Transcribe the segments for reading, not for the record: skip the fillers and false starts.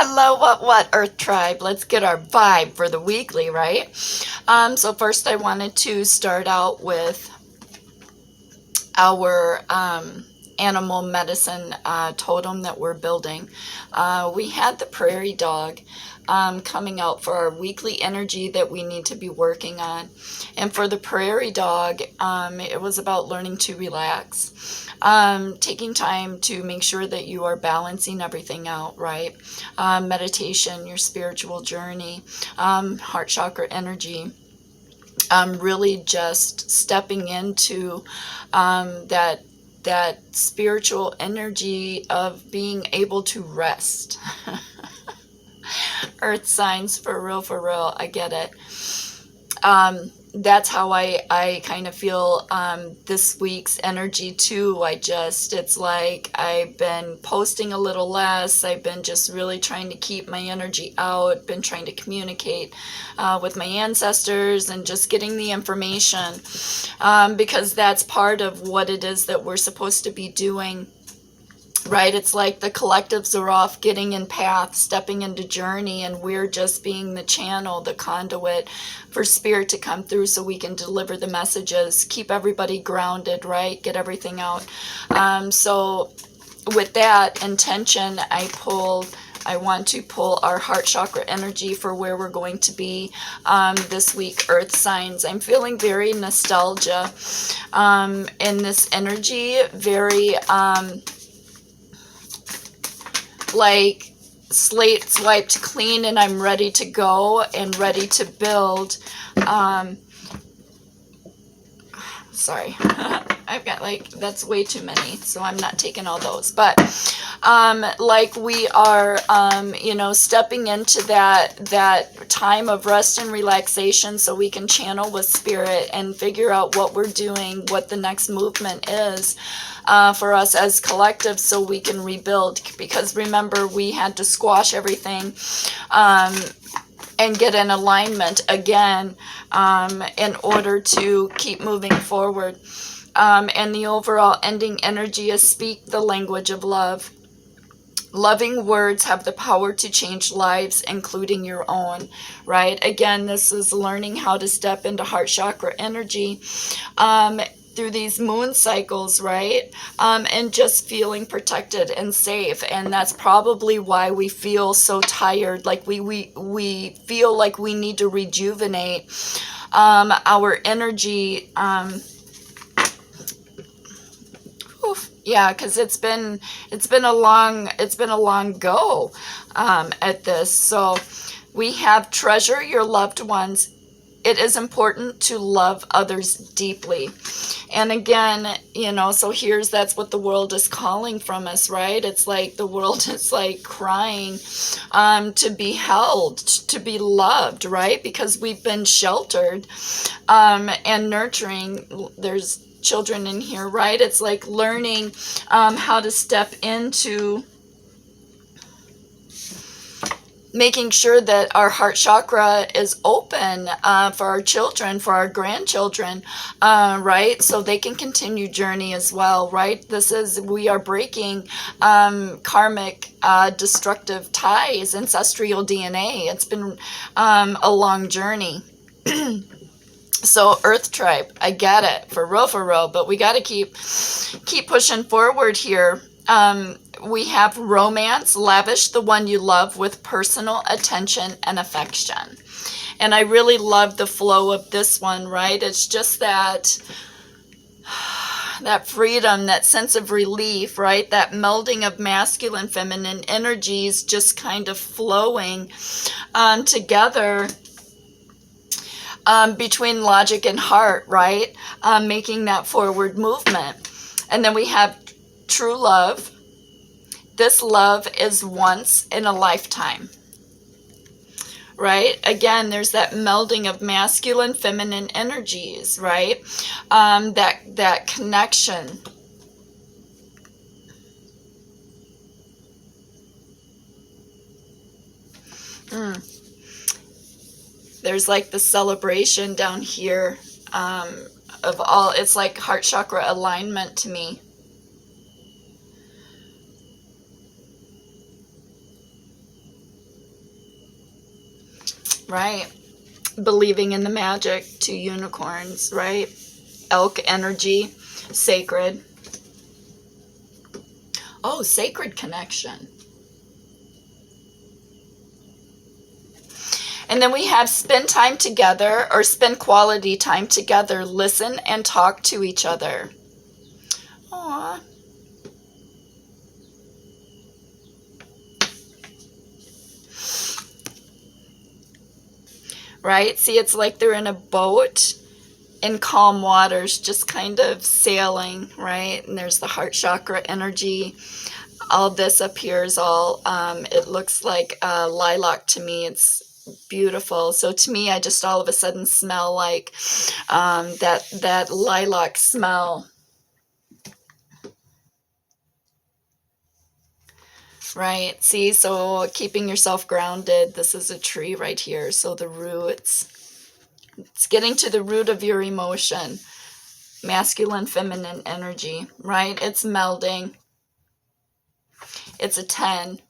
Hello, what, Earth Tribe? Let's get our vibe for the weekly, right? So first I wanted to start out with our animal medicine totem that we're building. We had the prairie dog coming out for our weekly energy that we need to be working on. And for the prairie dog, it was about learning to relax. Taking time to make sure that you are balancing everything out, right? Meditation, your spiritual journey, heart chakra energy. Really just stepping into that spiritual energy of being able to rest. Earth signs, for real, I get it. That's how I kind of feel this week's energy too. It's like I've been posting a little less. I've been just really trying to keep my energy out, been trying to communicate with my ancestors and just getting the information because that's part of what it is that we're supposed to be doing. Right, it's like the collectives are off getting in path, stepping into journey, and we're just being the channel, the conduit for spirit to come through so we can deliver the messages, keep everybody grounded, right, get everything out. So with that intention, I want to pull our heart chakra energy for where we're going to be this week, earth signs. I'm feeling very nostalgia in this energy, very like slate swiped clean, and I'm ready to go and ready to build. Sorry, I've got that's way too many, so I'm not taking all those, but like we are stepping into that time of rest and relaxation so we can channel with spirit and figure out what we're doing, what the next movement is for us as collective, so we can rebuild. Because remember, we had to squash everything and get in alignment again in order to keep moving forward. And the overall ending energy is speak the language of love. Loving words have the power to change lives, including your own, right? Again, this is learning how to step into heart chakra energy through these moon cycles, right? And just feeling protected and safe. And that's probably why we feel so tired. Like we feel like we need to rejuvenate our energy. Yeah, because it's been a long go at this. So we have treasure your loved ones. It is important to love others deeply. And again, so that's what the world is calling from us, right? It's like the world is like crying to be held, to be loved, right? Because we've been sheltered and nurturing. There's children in here, right? It's like learning how to step into making sure that our heart chakra is open for our children, for our grandchildren, right? So they can continue journey as well, right? We are breaking karmic destructive ties, ancestral DNA. It's been a long journey. So Earth Tribe, I get it, for real, but we got to keep pushing forward here. We have romance, lavish the one you love with personal attention and affection. And I really love the flow of this one, right? It's just that freedom, that sense of relief, right? That melding of masculine, feminine energies just kind of flowing together. Between logic and heart, right? Making that forward movement. And then we have true love. This love is once in a lifetime, right? Again, there's that melding of masculine, feminine energies, right? That connection. There's like the celebration down here of all, it's like heart chakra alignment to me. right? Believing in the magic, 2 unicorns, right? Elk energy, sacred. Oh, sacred connection. And then we have spend time together, or spend quality time together, listen and talk to each other. Aww. Right? See, it's like they're in a boat in calm waters, just kind of sailing, right? And there's the heart chakra energy. All this up here is all, it looks like lilac to me. It's beautiful. So to me, I just all of a sudden smell like that lilac smell. Right. See, so keeping yourself grounded. This is a tree right here. So the roots, it's getting to the root of your emotion. Masculine, feminine energy, right? It's melding. It's a 10.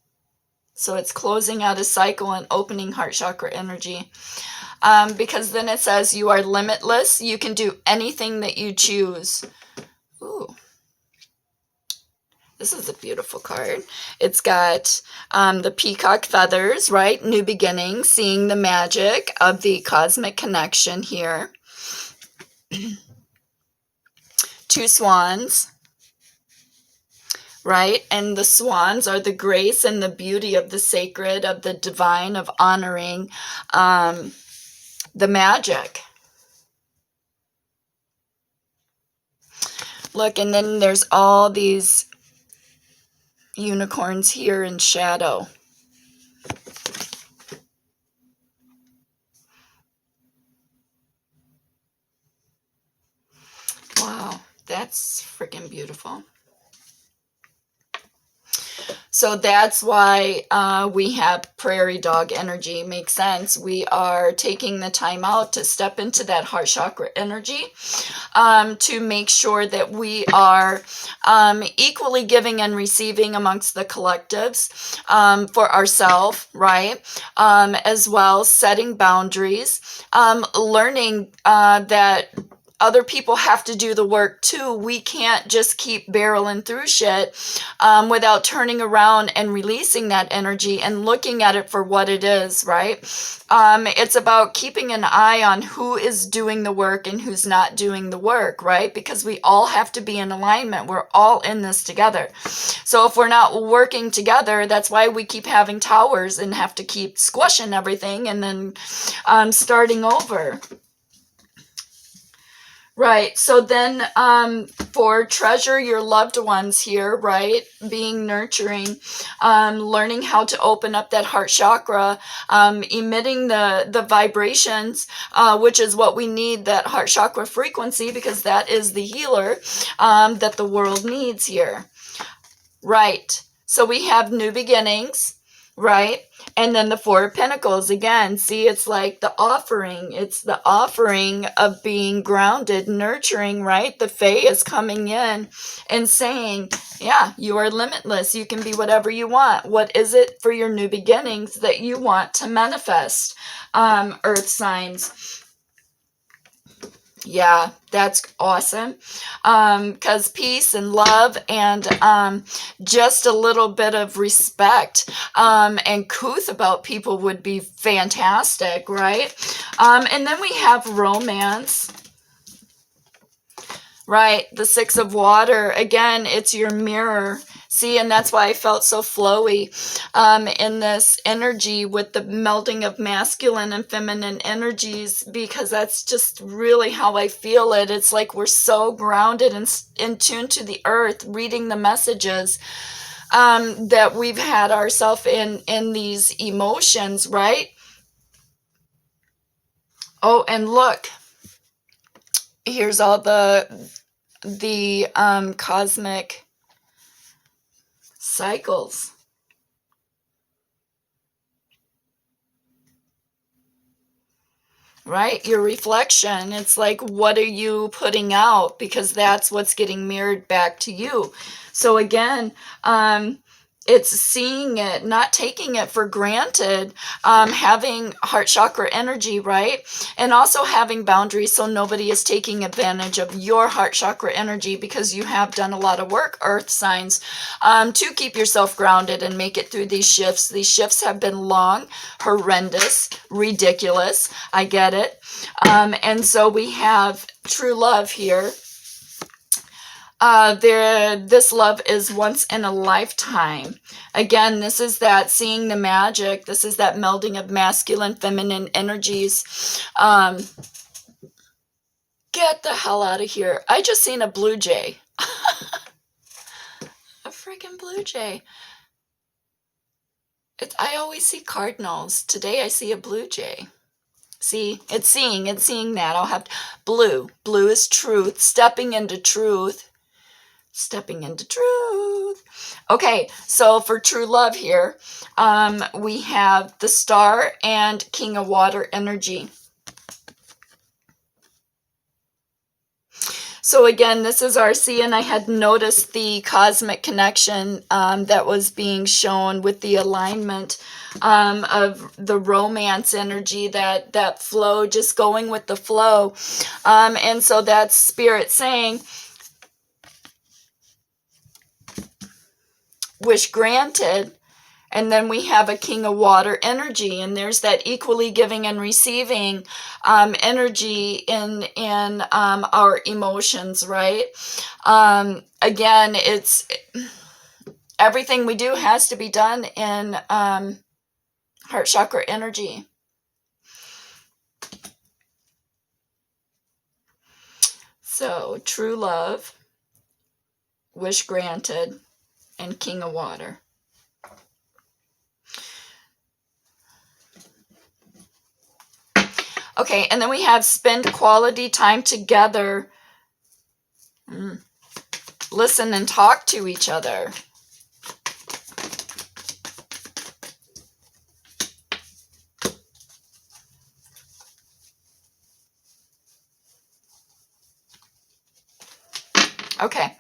So it's closing out a cycle and opening heart chakra energy. Because then it says you are limitless. You can do anything that you choose. Ooh. This is a beautiful card. It's got the peacock feathers, right? New beginnings, seeing the magic of the cosmic connection here. 2 swans, right? And the swans are the grace and the beauty of the sacred, of the divine, of honoring the magic. Look, and then there's all these unicorns here in shadow. Wow, that's freaking beautiful. So that's why we have prairie dog energy. Makes sense. We are taking the time out to step into that heart chakra energy to make sure that we are equally giving and receiving amongst the collectives for ourselves, right? As well, setting boundaries, learning that other people have to do the work too. We can't just keep barreling through shit without turning around and releasing that energy and looking at it for what it is, right? It's about keeping an eye on who is doing the work and who's not doing the work, right? Because we all have to be in alignment. We're all in this together. So if we're not working together, that's why we keep having towers and have to keep squishing everything and then starting over. Right. So then for treasure your loved ones here, right? Being nurturing, learning how to open up that heart chakra, emitting the vibrations, which is what we need, that heart chakra frequency, because that is the healer that the world needs here. Right. So we have new beginnings, right? And then the 4 of Pentacles, again, see, it's like the offering. It's the offering of being grounded, nurturing, right? The Fae is coming in and saying, yeah, you are limitless. You can be whatever you want. What is it for your new beginnings that you want to manifest? Earth signs. Yeah, that's awesome. Because peace and love and just a little bit of respect and couth about people would be fantastic, right? And then we have romance. Right, the 6 of water. Again, it's your mirror. See, and that's why I felt so flowy in this energy with the melding of masculine and feminine energies, because that's just really how I feel it. It's like we're so grounded and in tune to the earth, reading the messages that we've had ourselves in these emotions, right? Oh, and look, here's all the cosmic cycles. Right? Your reflection. It's like, what are you putting out? Because that's what's getting mirrored back to you. So again, it's seeing it, not taking it for granted, having heart chakra energy, right? And also having boundaries so nobody is taking advantage of your heart chakra energy, because you have done a lot of work, earth signs, to keep yourself grounded and make it through these shifts. These shifts have been long, horrendous, ridiculous. I get it. And so we have true love here. This love is once in a lifetime. Again, this is that seeing the magic. This is that melding of masculine, feminine energies. Get the hell out of here. I just seen a blue jay. A freaking blue jay. I always see cardinals. Today I see a blue jay. See, it's seeing that. I'll have blue. Blue is truth. Stepping into truth. Stepping into truth. Okay, so for true love here, we have the star and king of water energy. So again, this is RC, and I had noticed the cosmic connection that was being shown with the alignment of the romance energy, that flow, just going with the flow. And so that's spirit saying, wish granted. And then we have a king of water energy, and there's that equally giving and receiving energy in our emotions, right? Again, it's everything we do has to be done in heart chakra energy. So true love, wish granted, and king of water. Okay, and then we have spend quality time together. Listen and talk to each other. Okay.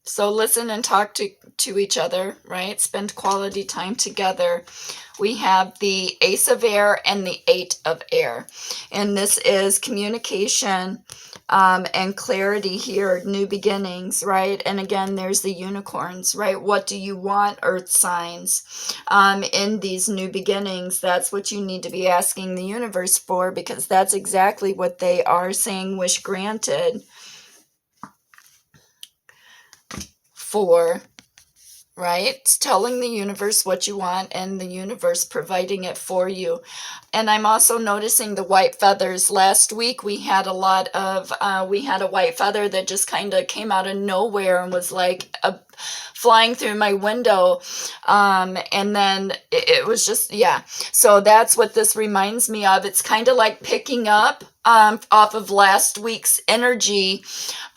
So listen and talk to each other, right? Spend quality time together. We have the Ace of Air and the Eight of Air. And this is communication and clarity here, new beginnings, right? And again, there's the unicorns, right? What do you want, earth signs, in these new beginnings? That's what you need to be asking the universe for, because that's exactly what they are saying, wish granted. For, right? It's telling the universe what you want and the universe providing it for you. And I'm also noticing the white feathers. Last week we had a lot of, we had a white feather that just kind of came out of nowhere and was like flying through my window. And then it was just, yeah. So that's what this reminds me of. It's kind of like picking up off of last week's energy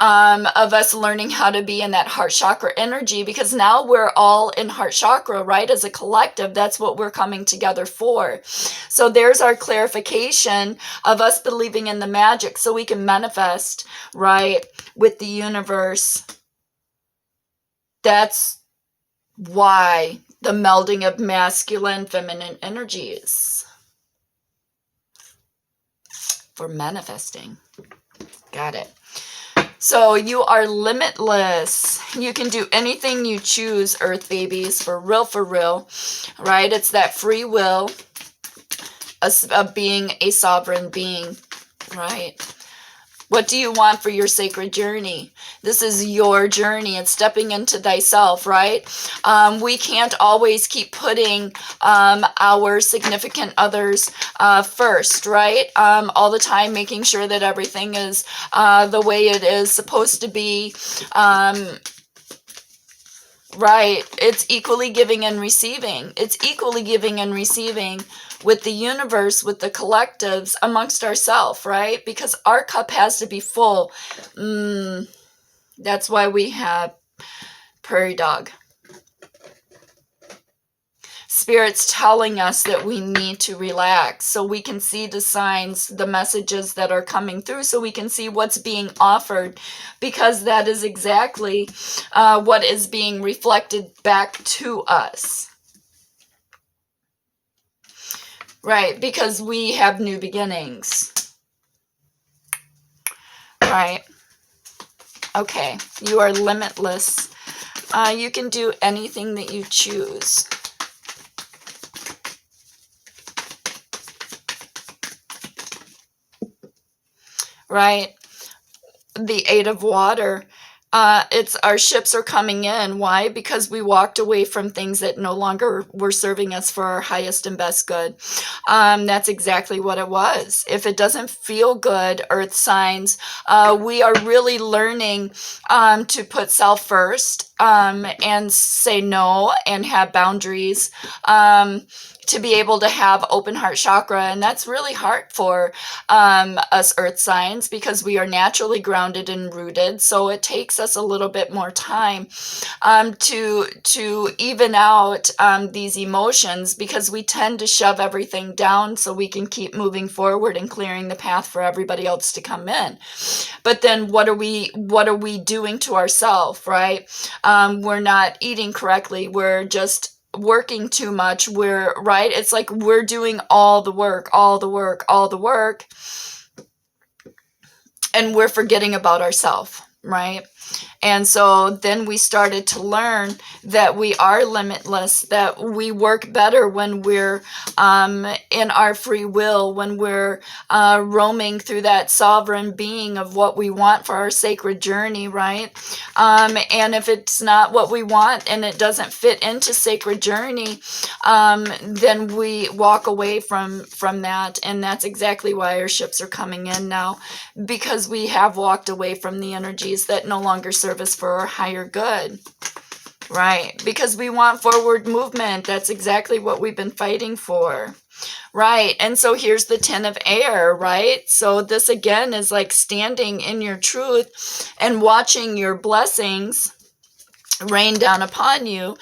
of us learning how to be in that heart chakra energy, because now we're all in heart chakra, right? As a collective, that's what we're coming together for. So there's our clarification of us believing in the magic so we can manifest, right, with the universe. That's why the melding of masculine, feminine energies for manifesting. Got it. So you are limitless. You can do anything you choose, earth babies, for real, right? It's that free will of being a sovereign being, right? What do you want for your sacred journey? This is your journey. It's stepping into thyself, right? We can't always keep putting our significant others first, right? All the time, making sure that everything is the way it is supposed to be. Right. It's equally giving and receiving. It's equally giving and receiving with the universe, with the collectives, amongst ourselves, right? Because our cup has to be full. That's why we have prairie dog. Spirit's telling us that we need to relax so we can see the signs, the messages that are coming through, so we can see what's being offered, because that is exactly what is being reflected back to us. Right, because we have new beginnings. Right. Okay, you are limitless. You can do anything that you choose. Right. The Eight of Water. It's our ships are coming in. Why? Because we walked away from things that no longer were serving us for our highest and best good. That's exactly what it was. If it doesn't feel good, earth signs, we are really learning to put self first and say no and have boundaries. To be able to have open heart chakra. And that's really hard for us earth signs, because we are naturally grounded and rooted. So it takes us a little bit more time to even out these emotions, because we tend to shove everything down so we can keep moving forward and clearing the path for everybody else to come in. But then what are we doing to ourselves, right? We're not eating correctly. We're just working too much. Right, it's like we're doing all the work, and we're forgetting about ourselves, right? And so then we started to learn that we are limitless, that we work better when we're in our free will, when we're roaming through that sovereign being of what we want for our sacred journey, right? And if it's not what we want and it doesn't fit into sacred journey, then we walk away from that. And that's exactly why our ships are coming in now, because we have walked away from the energies that no longer serve us for our higher good. Right, because we want forward movement. That's exactly what we've been fighting for. Right, and so here's the 10 of air, right? So this again is like standing in your truth and watching your blessings rain down upon you,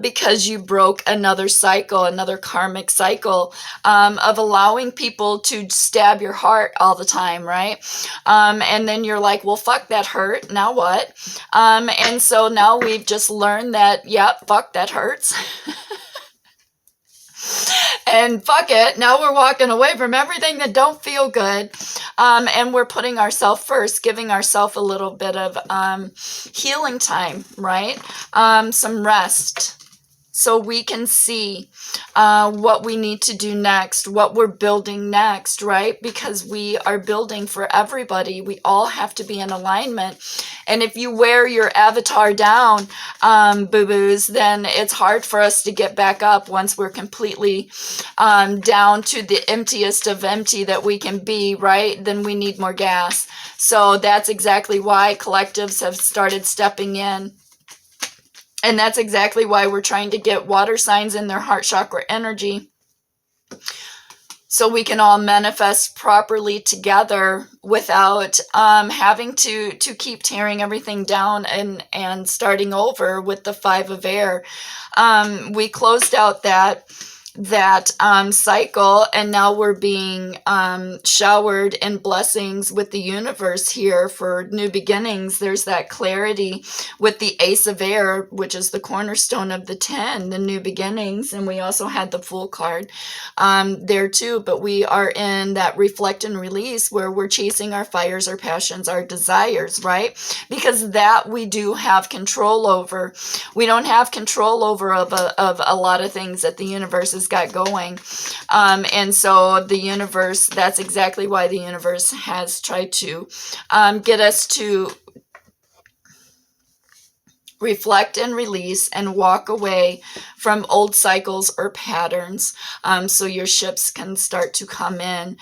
because you broke another cycle, another karmic cycle of allowing people to stab your heart all the time, right? And then you're like, well, fuck, that hurt. Now what? And so now we've just learned that, yep, fuck, that hurts. And fuck it, now we're walking away from everything that don't feel good, and we're putting ourselves first, giving ourselves a little bit of healing time, right? Some rest, so we can see what we need to do next, what we're building next, right? Because we are building for everybody. We all have to be in alignment. And if you wear your avatar down, boo-boos, then it's hard for us to get back up once we're completely down to the emptiest of empty that we can be, right? Then we need more gas. So that's exactly why collectives have started stepping in. And that's exactly why we're trying to get water signs in their heart chakra energy, so we can all manifest properly together without having to keep tearing everything down and starting over with the 5 of air. We closed out that cycle, and now we're being showered in blessings with the universe here for new beginnings. There's that clarity with the Ace of Air, which is the cornerstone of the 10, the new beginnings. And we also had the Fool card there too, but we are in that reflect and release, where we're chasing our fires, our passions, our desires, right? Because that we do have control over. We don't have control over of a lot of things that the universe has got going. And so the universe, that's exactly why the universe has tried to get us to reflect and release and walk away from old cycles or patterns, so your ships can start to come in,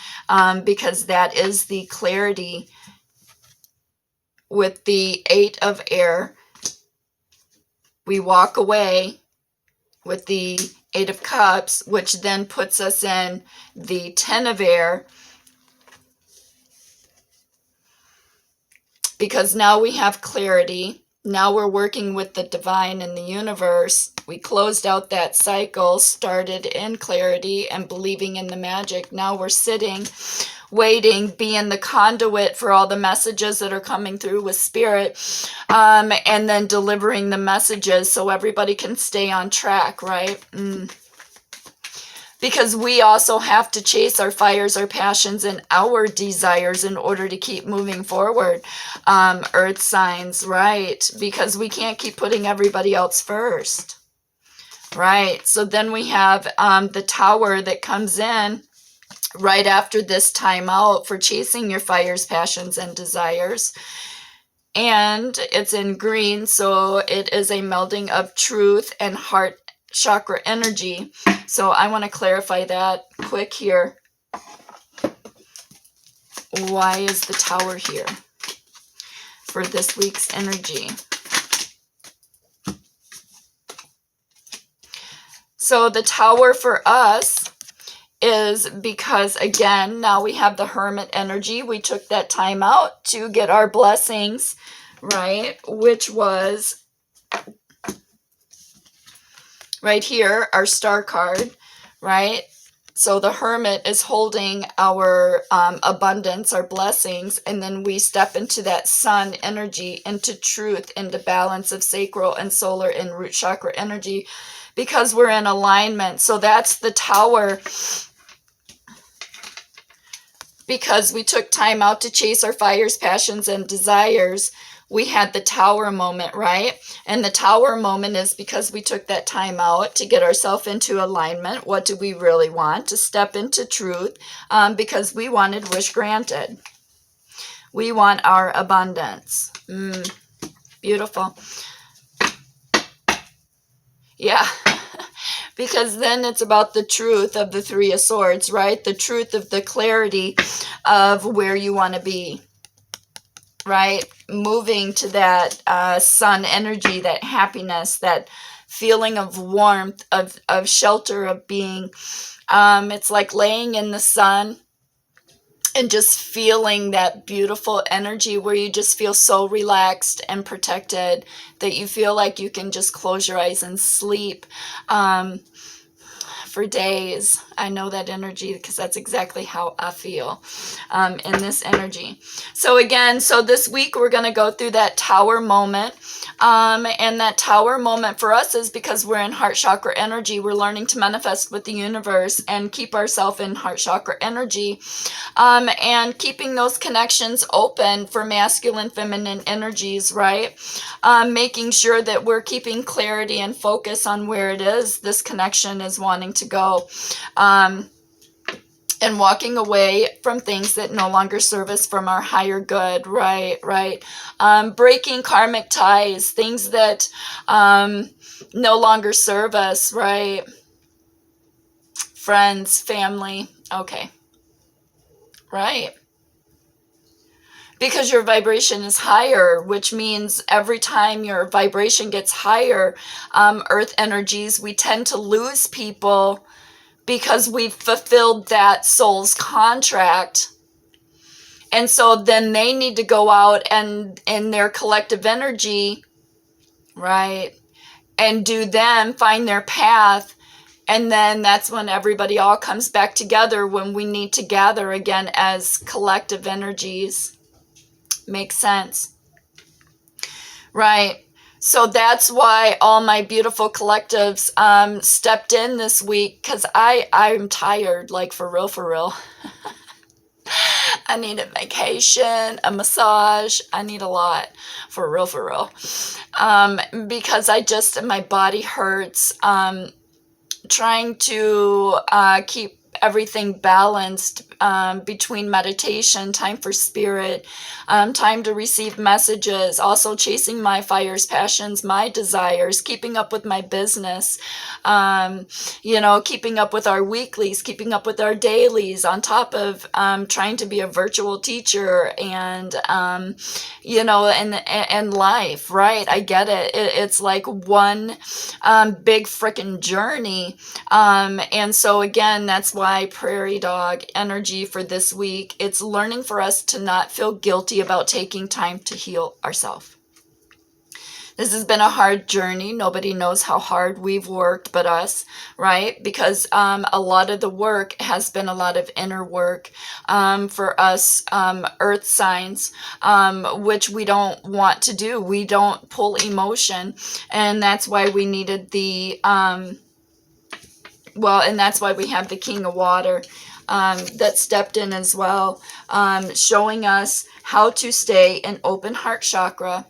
because that is the clarity with the 8 of air. We walk away with the 8 of cups, which then puts us in the 10 of air, because now we have clarity. Now we're working with the divine and the universe. We closed out that cycle, started in clarity and believing in the magic. Now we're sitting, waiting, being the conduit for all the messages that are coming through with spirit, and then delivering the messages so everybody can stay on track, right? Because we also have to chase our fires, our passions, and our desires in order to keep moving forward. Earth signs, right? Because we can't keep putting everybody else first, right? So then we have the Tower that comes in right after this time out for chasing your fires, passions, and desires. And it's in green, so it is a melding of truth and heart chakra energy. So I want to clarify that quick here. Why is the Tower here for this week's energy? So the Tower for us is because, again, now we have the Hermit energy. We took that time out to get our blessings, right? Which was right here, our Star card, right? So the Hermit is holding our abundance, our blessings, and then we step into that Sun energy, into truth, into balance of sacral and solar and root chakra energy, because we're in alignment. So that's the Tower, because we took time out to chase our fires, passions, and desires. We had the Tower moment, right? And the Tower moment is because we took that time out to get ourselves into alignment. What do we really want? To step into truth, because we wanted wish granted. We want our abundance. Beautiful. Yeah. Because then it's about the truth of the Three of Swords, right? The truth of the clarity of where you want to be, right? Moving to that Sun energy, that happiness, that feeling of warmth, of shelter, of being. It's like laying in the sun and just feeling that beautiful energy where you just feel so relaxed and protected that you feel like you can just close your eyes and sleep for days. I know that energy because that's exactly how I feel in this energy. So again, so this week we're going to go through that Tower moment. And that Tower moment for us is because we're in heart chakra energy. We're learning to manifest with the universe and keep ourselves in heart chakra energy. And keeping those connections open for masculine, feminine energies, right? Making sure that we're keeping clarity and focus on where it is this connection is wanting to go. And walking away from things that no longer serve us from our higher good, right? Breaking karmic ties, things that no longer serve us, right? Friends, family, okay, right? Because your vibration is higher, which means every time your vibration gets higher, earth energies, we tend to lose people because we've fulfilled that soul's contract. And so then they need to go out and in their collective energy, right, and do them, find their path. And then that's when everybody all comes back together, when we need to gather again as collective energies. Makes sense, right? So that's why all my beautiful collectives stepped in this week, because I'm tired, like for real. I need a vacation, a massage. I need a lot, for real. Because my body hurts. Trying to keep everything balanced between meditation, time for spirit, time to receive messages, also chasing my fires, passions, my desires, keeping up with my business, keeping up with our weeklies, keeping up with our dailies, on top of trying to be a virtual teacher and, and life, right? I get it. It's like one big freaking journey. And so again, that's why prairie dog energy for this week. It's learning for us to not feel guilty about taking time to heal ourselves. This has been a hard journey. Nobody knows how hard we've worked but us, right? Because a lot of the work has been a lot of inner work for us earth signs, which we don't want to do. We don't pull emotion, and that's why we needed the, and that's why we have the King of Water that stepped in as well, showing us how to stay in open heart chakra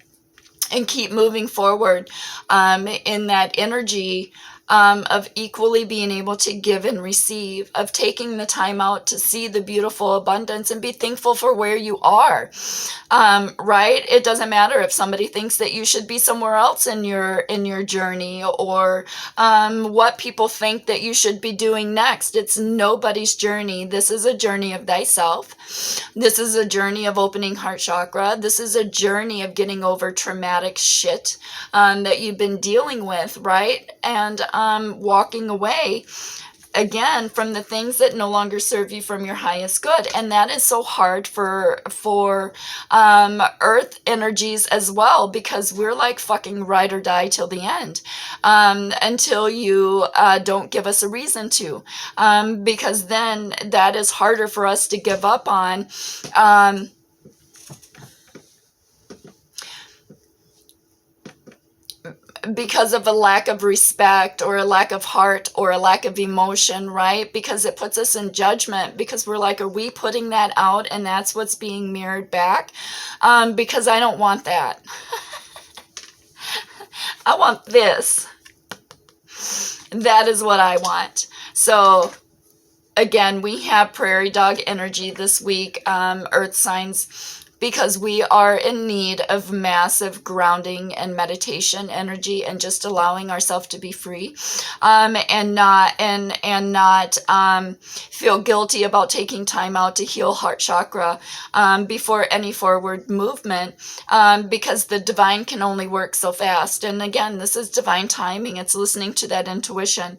and keep moving forward in that energy of equally being able to give and receive, of taking the time out to see the beautiful abundance and be thankful for where you are, right? It doesn't matter if somebody thinks that you should be somewhere else in your journey, or what people think that you should be doing next. It's nobody's journey. This is a journey of thyself. This is a journey of opening heart chakra. This is a journey of getting over traumatic shit that you've been dealing with, right? And walking away again from the things that no longer serve you from your highest good. And that is so hard for earth energies as well, because we're like fucking ride or die till the end, until you don't give us a reason to, because then that is harder for us to give up on, because of a lack of respect or a lack of heart or a lack of emotion, right? Because it puts us in judgment, because we're like, are we putting that out and that's what's being mirrored back? Because I don't want that. I want this. That is what I want. So again, we have prairie dog energy this week, earth signs, because we are in need of massive grounding and meditation energy, and just allowing ourselves to be free, and not feel guilty about taking time out to heal heart chakra before any forward movement, because the divine can only work so fast. And again, this is divine timing. It's listening to that intuition,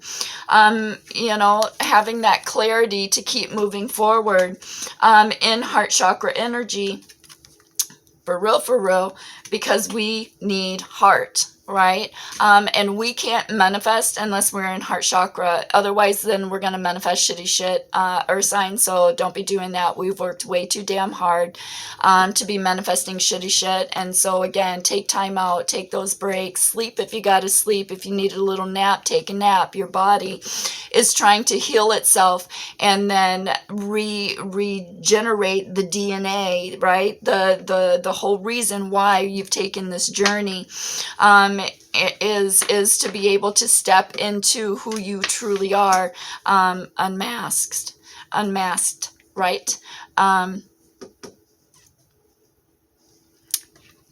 having that clarity to keep moving forward in heart chakra energy. For real, because we need heart, right? And we can't manifest unless we're in heart chakra. Otherwise, then we're going to manifest shitty shit, earth sign. So don't be doing that. We've worked way too damn hard to be manifesting shitty shit. And so again, take time out, take those breaks, sleep if you got to sleep. If you need a little nap, take a nap. Your body is trying to heal itself and then regenerate the DNA, right? The whole reason why you've taken this journey is to be able to step into who you truly are, unmasked, right?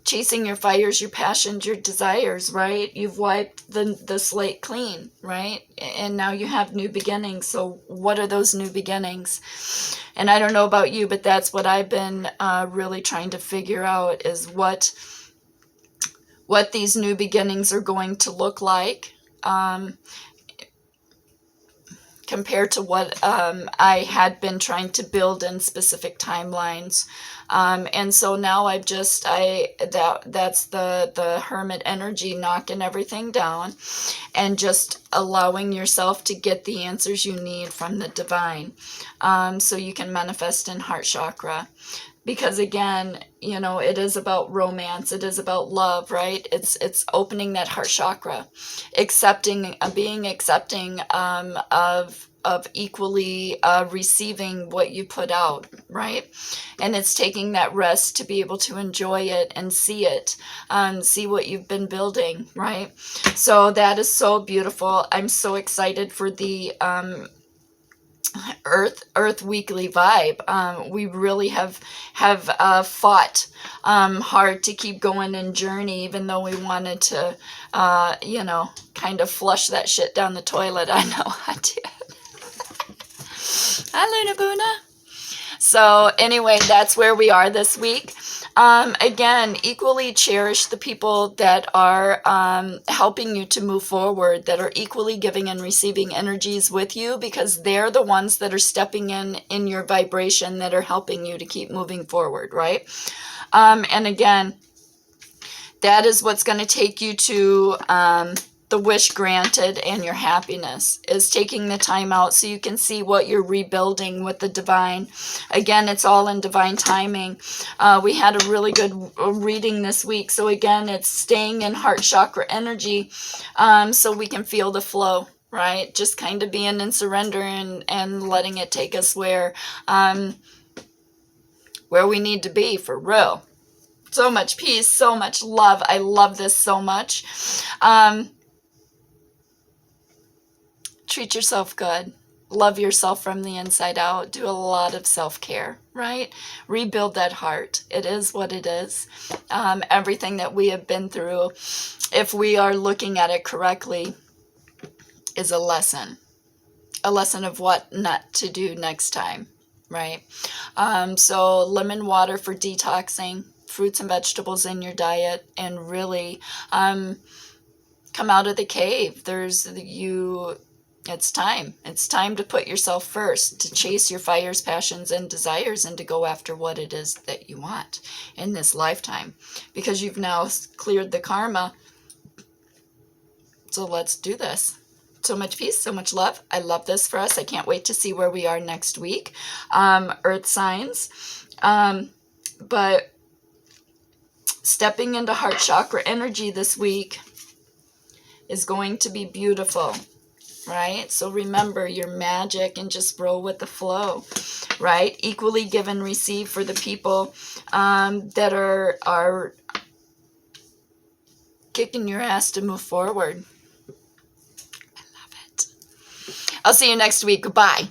Chasing your fires, your passions, your desires, right? You've wiped the slate clean, right? And now you have new beginnings. So what are those new beginnings? And I don't know about you, but that's what I've been really trying to figure out, is what these new beginnings are going to look like, compared to what I had been trying to build in specific timelines. And so now that's the hermit energy, knocking everything down and just allowing yourself to get the answers you need from the divine, so you can manifest in heart chakra. Because again, it is about romance. It is about love, right? It's opening that heart chakra, being accepting of equally receiving what you put out, right? And it's taking that rest to be able to enjoy it and see it, see what you've been building, right? So that is so beautiful. I'm so excited for the Earth Weekly vibe. We really have fought hard to keep going and journey, even though we wanted to, kind of flush that shit down the toilet. I know I did. Hi, Luna Buna. So anyway, that's where we are this week. Again, equally cherish the people that are helping you to move forward, that are equally giving and receiving energies with you, because they're the ones that are stepping in your vibration, that are helping you to keep moving forward, right? And again, That is what's going to take you to the wish granted and your happiness, is taking the time out so you can see what you're rebuilding with the divine. Again, it's all in divine timing. We had a really good reading this week. So again, it's staying in heart chakra energy so we can feel the flow, right? Just kind of being in surrender and letting it take us where we need to be, for real. So much peace, so much love. I love this so much. Treat yourself good. Love yourself from the inside out. Do a lot of self-care, right? Rebuild that heart. It is what it is. Everything that we have been through, if we are looking at it correctly, is a lesson. A lesson of what not to do next time, right? So lemon water for detoxing, fruits and vegetables in your diet, and really come out of the cave. It's time. It's time to put yourself first, to chase your fires, passions, and desires, and to go after what it is that you want in this lifetime, because you've now cleared the karma. So let's do this. So much peace, so much love. I love this for us. I can't wait to see where we are next week. Earth signs. But stepping into heart chakra energy this week is going to be beautiful. Right? So remember your magic and just roll with the flow, right? Equally give and receive for the people that are kicking your ass to move forward. I love it. I'll see you next week. Goodbye.